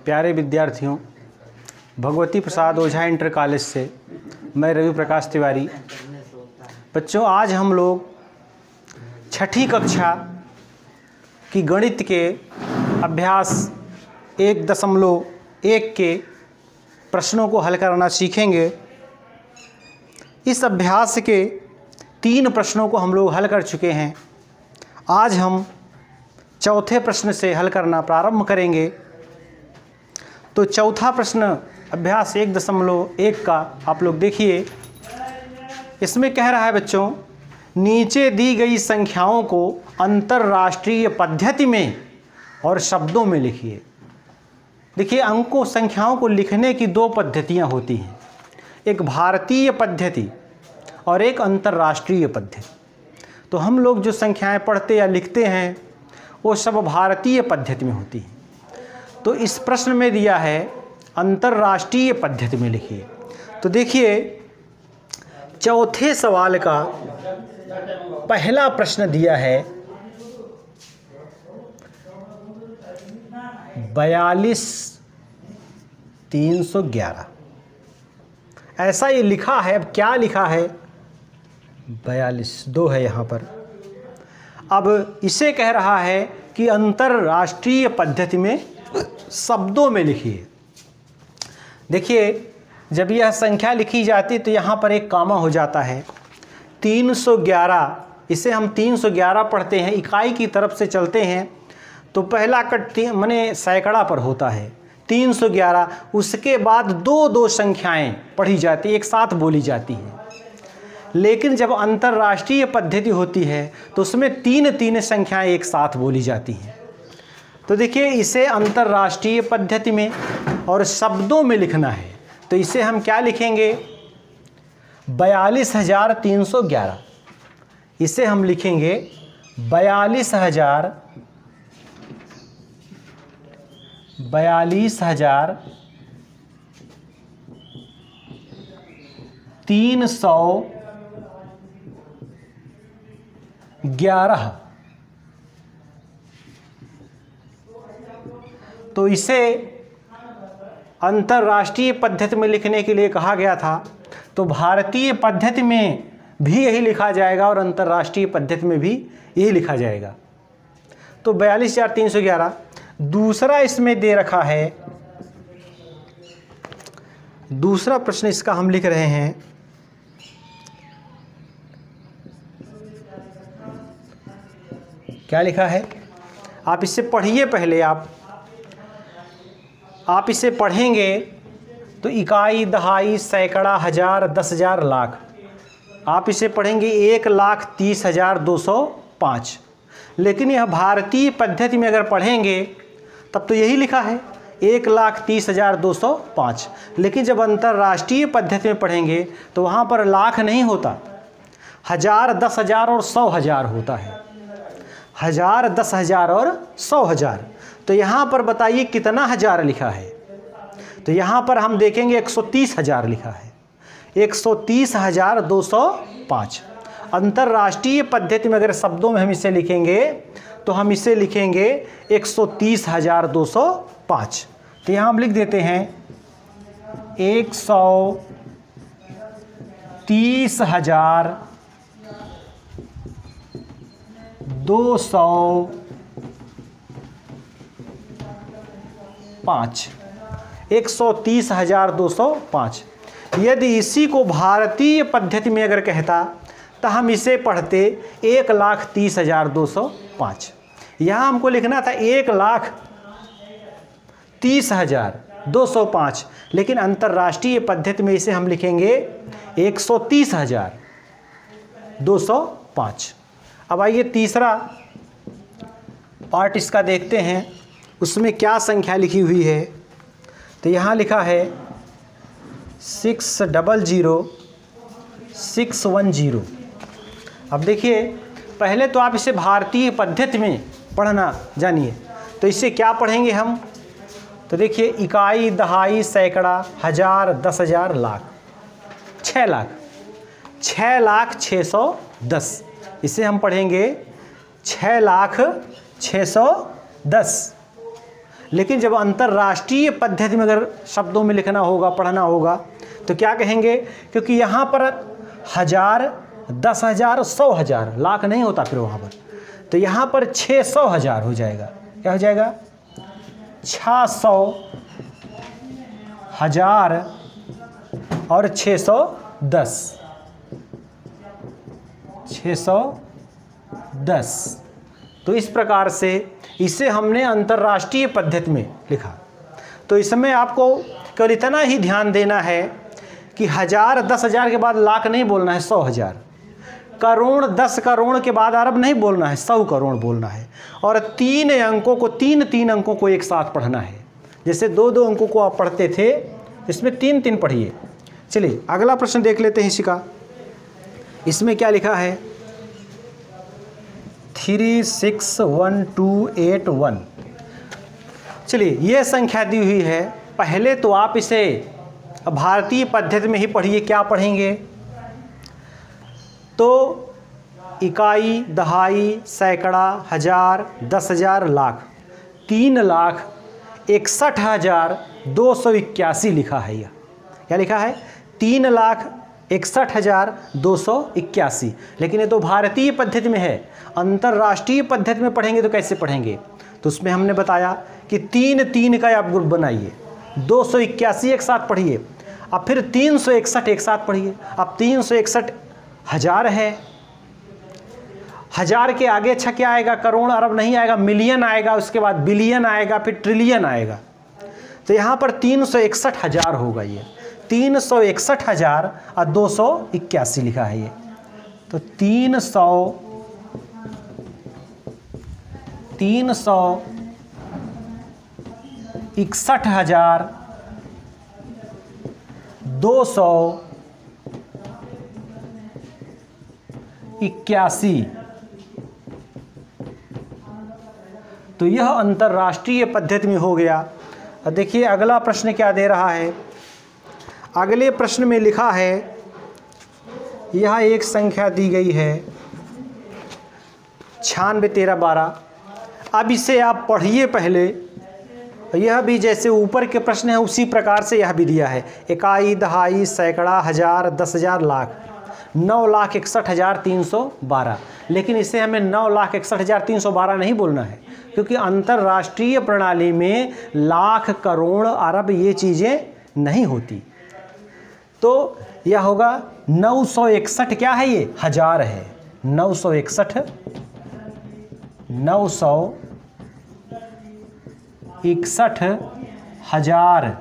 प्यारे विद्यार्थियों, भगवती प्रसाद ओझा inter college से मैं रवि प्रकाश तिवारी। बच्चों, आज हम लोग छठी कक्षा की गणित के अभ्यास 1.1 के प्रश्नों को हल करना सीखेंगे। इस अभ्यास के 3 प्रश्नों को हम लोग हल कर चुके हैं। आज हम चौथे प्रश्न से हल करना प्रारंभ करेंगे। तो चौथा प्रश्न अभ्यास 1.1 का आप लोग देखिए। इसमें कह रहा है बच्चों, नीचे दी गई संख्याओं को अंतर्राष्ट्रीय पद्धति में और शब्दों में लिखिए। देखिए, अंकों संख्याओं को लिखने की 2 पद्धतियां होती हैं, एक भारतीय पद्धति और एक अंतर्राष्ट्रीय पद्धति। तो हम लोग जो संख्याएं पढ़ते या लिखते हैं वो सब भारतीय पद्धति में होती हैं। तो इस प्रश्न में दिया है अंतर्राष्ट्रीय पद्धति में लिखिए। तो देखिए, चौथे सवाल का पहला प्रश्न दिया है 42,311। ऐसा ये लिखा है। अब क्या लिखा है? 42 2 है यहाँ पर। अब इसे कह रहा है कि अंतर्राष्ट्रीय पद्धति में शब्दों में लिखिए। देखिए, जब यह संख्या लिखी जाती तो यहाँ पर एक कामा हो जाता है। 311, इसे हम 311 पढ़ते हैं। इकाई की तरफ से चलते हैं तो पहला कट माने सैकड़ा पर होता है 311। उसके बाद 2 संख्याएं पढ़ी जाती, एक साथ बोली जाती हैं। लेकिन जब अंतर्राष्ट्रीय पद्धति होती है तो उसमें 3 संख्याएं एक साथ बोली जाती हैं। तो देखिए, इसे अंतर्राष्ट्रीय पद्धति में और शब्दों में लिखना है। तो इसे हम क्या लिखेंगे? 42,311। इसे हम लिखेंगे 42,311। तो इसे अंतर्राष्ट्रीय पद्धति में लिखने के लिए कहा गया था। तो भारतीय पद्धति में भी यही लिखा जाएगा और अंतर्राष्ट्रीय पद्धति में भी यही लिखा जाएगा। तो 42,311। दूसरा इसमें दे रखा है, दूसरा प्रश्न इसका हम लिख रहे हैं क्या लिखा है? आप इससे पढ़िए। पहले आप इसे पढ़ेंगे तो इकाई, दहाई, सैकड़ा, हजार, 10,000, लाख, आप इसे पढ़ेंगे 1,30,205। लेकिन यह भारतीय पद्धति में अगर पढ़ेंगे तब तो यही लिखा है 1,30,205। लेकिन जब अंतर्राष्ट्रीय पद्धति में पढ़ेंगे तो वहाँ पर लाख नहीं होता, 1000, 10,000 और 100,000 होता है। 1000, 10,000 और 100,000। तो यहाँ पर बताइए कितना हजार लिखा है? तो यहाँ पर हम देखेंगे 130,000 लिखा है। 130,205। अंतर्राष्ट्रीय पद्धति में अगर शब्दों में हम इसे लिखेंगे तो हम इसे लिखेंगे 130,205। तो यहाँ हम लिख देते हैं 130,205। 130,205। यदि इसी को भारतीय पद्धति में अगर कहता तो हम इसे पढ़ते 1,30,205। यहाँ हमको लिखना था 1,30,205। लेकिन अंतर्राष्ट्रीय पद्धति में इसे हम लिखेंगे 130,205। अब आइए तीसरा पार्ट इसका देखते हैं, उसमें क्या संख्या लिखी हुई है। तो यहाँ लिखा है 600,610। अब देखिए, पहले तो आप इसे भारतीय पद्धति में पढ़ना जानिए। तो इसे क्या पढ़ेंगे हम? तो देखिए, इकाई, दहाई, सैकड़ा, हजार, 10,000, लाख, 6 लाख, 6,610। इसे हम पढ़ेंगे 6,610। लेकिन जब अंतर्राष्ट्रीय पद्धति में अगर शब्दों में लिखना होगा, पढ़ना होगा, तो क्या कहेंगे, क्योंकि यहाँ पर 1000, 10,000, 100,000, लाख नहीं होता फिर वहाँ पर, तो यहाँ पर 600,000 हो जाएगा। क्या हो जाएगा? 600,000 और 610, 610। तो इस प्रकार से इसे हमने अंतर्राष्ट्रीय पद्धति में लिखा। तो इसमें आपको केवल इतना ही ध्यान देना है कि 1000, 10,000 के बाद लाख नहीं बोलना है, 100,000। करोड़, 10 करोड़ के बाद अरब नहीं बोलना है, 100 करोड़ बोलना है। और 3 अंकों को, 3 अंकों को एक साथ पढ़ना है। जैसे 2 अंकों को आप पढ़ते थे, इसमें 3 पढ़िए। चलिए अगला प्रश्न देख लेते हैं इसी का। इसमें क्या लिखा है? 361281। चलिए ये संख्या दी हुई है। पहले तो आप इसे भारतीय पद्धति में ही पढ़िए। क्या पढ़ेंगे? तो इकाई, दहाई, सैकड़ा, हजार, 10,000, लाख, 3,61,281 लिखा है। यह क्या लिखा है? 3,61,281। लेकिन ये तो भारतीय पद्धति में है। अंतर्राष्ट्रीय पद्धति में पढ़ेंगे तो कैसे पढ़ेंगे? तो उसमें हमने बताया कि 3 का आप ग्रुप बनाइए, 281 एक साथ पढ़िए, अब फिर 361 एक साथ पढ़िए। अब 361 हजार है, हजार के आगे अच्छा क्या आएगा? करोड़, अरब नहीं आएगा, मिलियन आएगा, उसके बाद बिलियन आएगा, फिर ट्रिलियन आएगा। तो यहाँ पर 361,000 होगा। ये 361,281 लिखा है ये। तो 361,281। तो यह अंतर्राष्ट्रीय पद्धति में हो गया। अब देखिए अगला प्रश्न क्या दे रहा है। अगले प्रश्न में लिखा है, यह एक संख्या दी गई है 961312। अब इसे आप पढ़िए पहले। यह भी जैसे ऊपर के प्रश्न है उसी प्रकार से यह भी दिया है। इकाई, दहाई, सैकड़ा, हजार, 10,000, लाख, 9,61,312। लेकिन इसे हमें 9,61,312 नहीं बोलना है, क्योंकि अंतर्राष्ट्रीय प्रणाली में लाख, करोड़, अरब ये चीज़ें नहीं होती। तो यह होगा 961। क्या है ये? हजार है। 961, 961,000,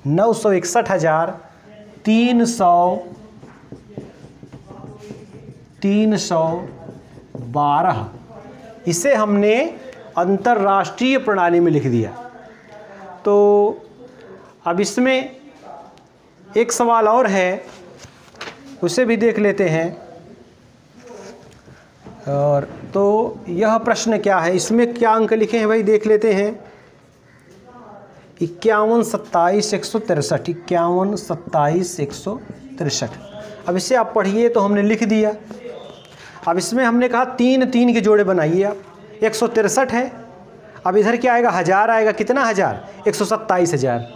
961,312। इसे हमने अंतर्राष्ट्रीय प्रणाली में लिख दिया। तो अब इसमें एक सवाल और है, उसे भी देख लेते हैं। और तो यह प्रश्न क्या है, इसमें क्या अंक लिखे हैं भाई, देख लेते हैं। 51, 27, 163, 51, 27, 163। अब इसे आप पढ़िए। तो हमने लिख दिया। अब इसमें हमने कहा 3 के जोड़े बनाइए आप। 163 है, अब इधर क्या आएगा? हजार आएगा। कितना हजार? 127,000।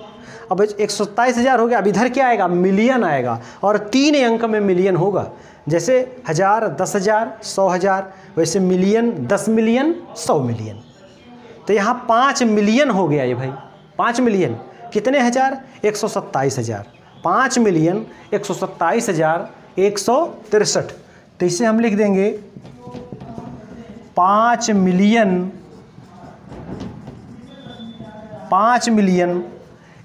अब 127,000 हो गया। अब इधर क्या आएगा? मिलियन आएगा। और 3 अंक में मिलियन होगा। जैसे 1000, 10,000, 100,000, वैसे मिलियन, 10 मिलियन, 100 मिलियन। तो यहाँ 5 मिलियन हो गया ये भाई। 5 मिलियन कितने हजार? 127,000। 5 मिलियन 127,163। तो इसे हम लिख देंगे 5 मिलियन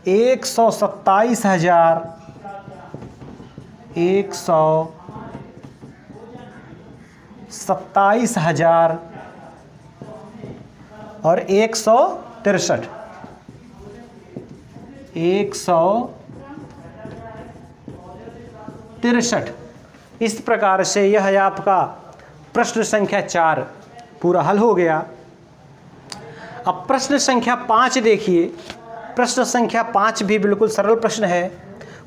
127,000 और 163। 163। इस प्रकार से यह आपका प्रश्न संख्या 4 पूरा हल हो गया। अब प्रश्न संख्या 5 देखिए। प्रश्न संख्या 5 भी बिल्कुल सरल प्रश्न है।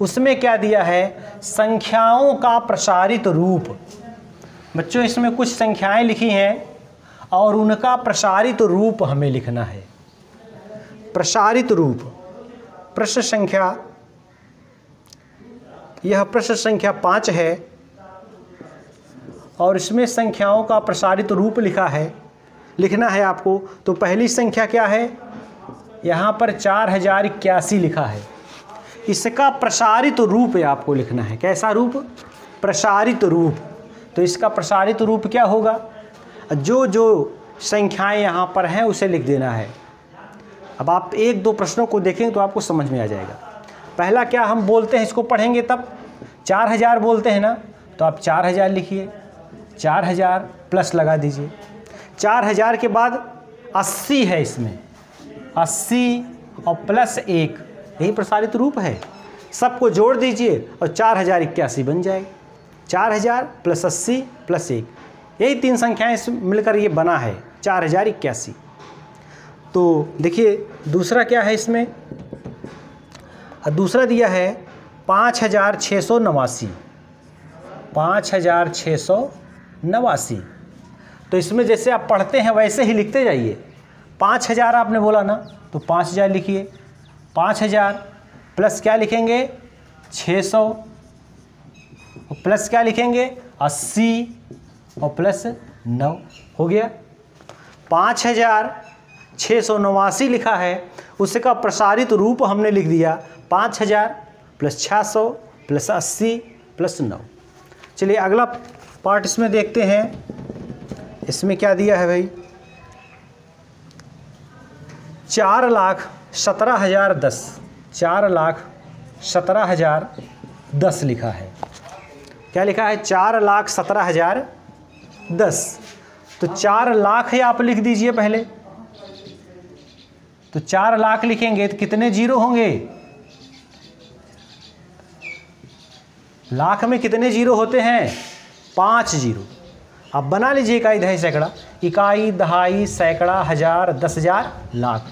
उसमें क्या दिया है? संख्याओं का प्रसारित रूप। बच्चों इसमें कुछ संख्याएं लिखी हैं और उनका प्रसारित रूप हमें लिखना है। प्रसारित रूप प्रश्न संख्या, यह प्रश्न संख्या 5 है और इसमें संख्याओं का प्रसारित रूप लिखना है आपको। तो पहली संख्या क्या है, यहाँ पर 4081 लिखा है। इसका प्रसारित रूप आपको लिखना है। कैसा रूप? प्रसारित रूप। तो इसका प्रसारित रूप क्या होगा? जो जो संख्याएं यहाँ पर हैं उसे लिख देना है। अब आप एक दो प्रश्नों को देखेंगे तो आपको समझ में आ जाएगा। पहला क्या हम बोलते हैं, इसको पढ़ेंगे तब 4000 बोलते हैं ना, तो आप 4000 लिखिए, 4000 प्लस लगा दीजिए। 4000 के बाद 80 है, इसमें 80 और प्लस 1, यही प्रसारित रूप है। सबको जोड़ दीजिए और 4081 बन जाएगा। 4000 प्लस 80 प्लस 1, यही 3 संख्याएं मिलकर ये बना है 4081। तो देखिए दूसरा क्या है इसमें, दूसरा दिया है 5689, 5689। तो इसमें जैसे आप पढ़ते हैं वैसे ही लिखते जाइए। 5000 आपने बोला ना, तो 5000 लिखिए। 5000 प्लस क्या लिखेंगे 600, और प्लस क्या लिखेंगे 80 और प्लस 9 हो गया। 5689 लिखा है, उसका प्रसारित रूप हमने लिख दिया 5000 प्लस 600 प्लस 80 प्लस 9। चलिए अगला पार्ट इसमें देखते हैं। इसमें क्या दिया है भाई, 4,17,010, 4,17,010 लिखा है। क्या लिखा है 4,17,010। तो 4 लाख आप लिख दीजिए पहले। तो 4 लाख लिखेंगे तो कितने जीरो होंगे? लाख में कितने जीरो होते हैं? 5 जीरो। अब बना लीजिए इकाई, दहाई, सैकड़ा। इकाई, दहाई, सैकड़ा, हजार, 10,000, लाख।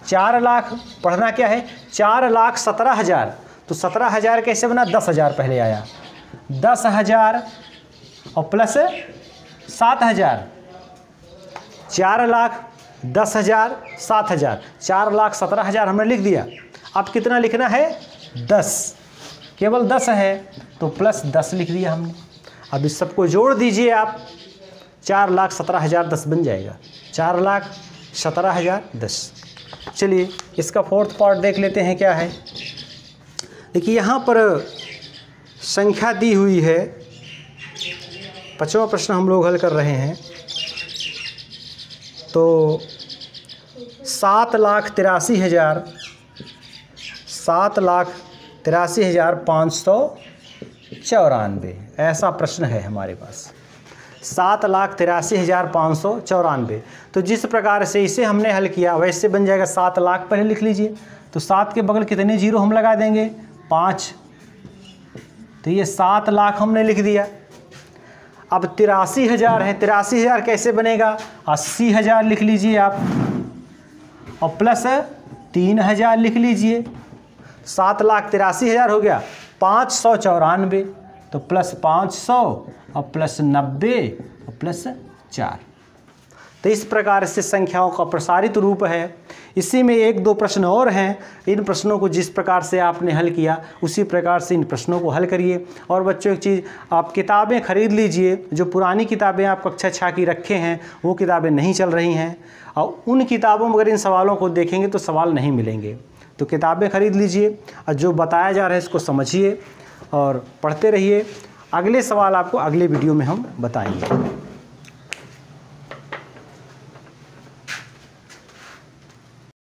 4 लाख पढ़ना क्या है 4,17,000। तो 17,000 कैसे बना? 10,000 पहले आया, 10,000 और प्लस 7,000। 4 लाख 10,000 7,000, 4,17,000 हमने लिख दिया। अब कितना लिखना है 10, केवल 10 है तो प्लस 10 लिख दिया हमने। अब इस सबको जोड़ दीजिए आप, 4,17,010 बन जाएगा, 4,17,010। चलिए इसका फोर्थ पार्ट देख लेते हैं क्या है। देखिए यहाँ पर संख्या दी हुई है, 5वां प्रश्न हम लोग हल कर रहे हैं। तो 7,83,594 ऐसा प्रश्न है हमारे पास। 7,83,594। तो जिस प्रकार से इसे हमने हल किया वैसे बन जाएगा 7 लाख पहले लिख लीजिए। तो 7 के बगल कितने जीरो हम लगा देंगे 5। तो ये 7 लाख हमने लिख दिया। अब 83,000 है, 83,000 कैसे बनेगा 80,000 लिख लीजिए आप और प्लस 3,000 लिख लीजिए। 7,83,000 हो गया। 594 तो प्लस 500 और प्लस 90 और प्लस 4। तो इस प्रकार से संख्याओं का प्रसारित रूप है। इसी में 1-2 प्रश्न और हैं। इन प्रश्नों को जिस प्रकार से आपने हल किया उसी प्रकार से इन प्रश्नों को हल करिए। और बच्चों एक चीज़, आप किताबें खरीद लीजिए। जो पुरानी किताबें आप कक्षा 6 की रखे हैं वो किताबें नहीं चल रही हैं, और उन किताबों में अगर इन सवालों को देखेंगे तो सवाल नहीं मिलेंगे। तो किताबें खरीद लीजिए और जो बताया जा रहा है इसको समझिए और पढ़ते रहिए। अगले सवाल आपको अगले वीडियो में हम बताएंगे।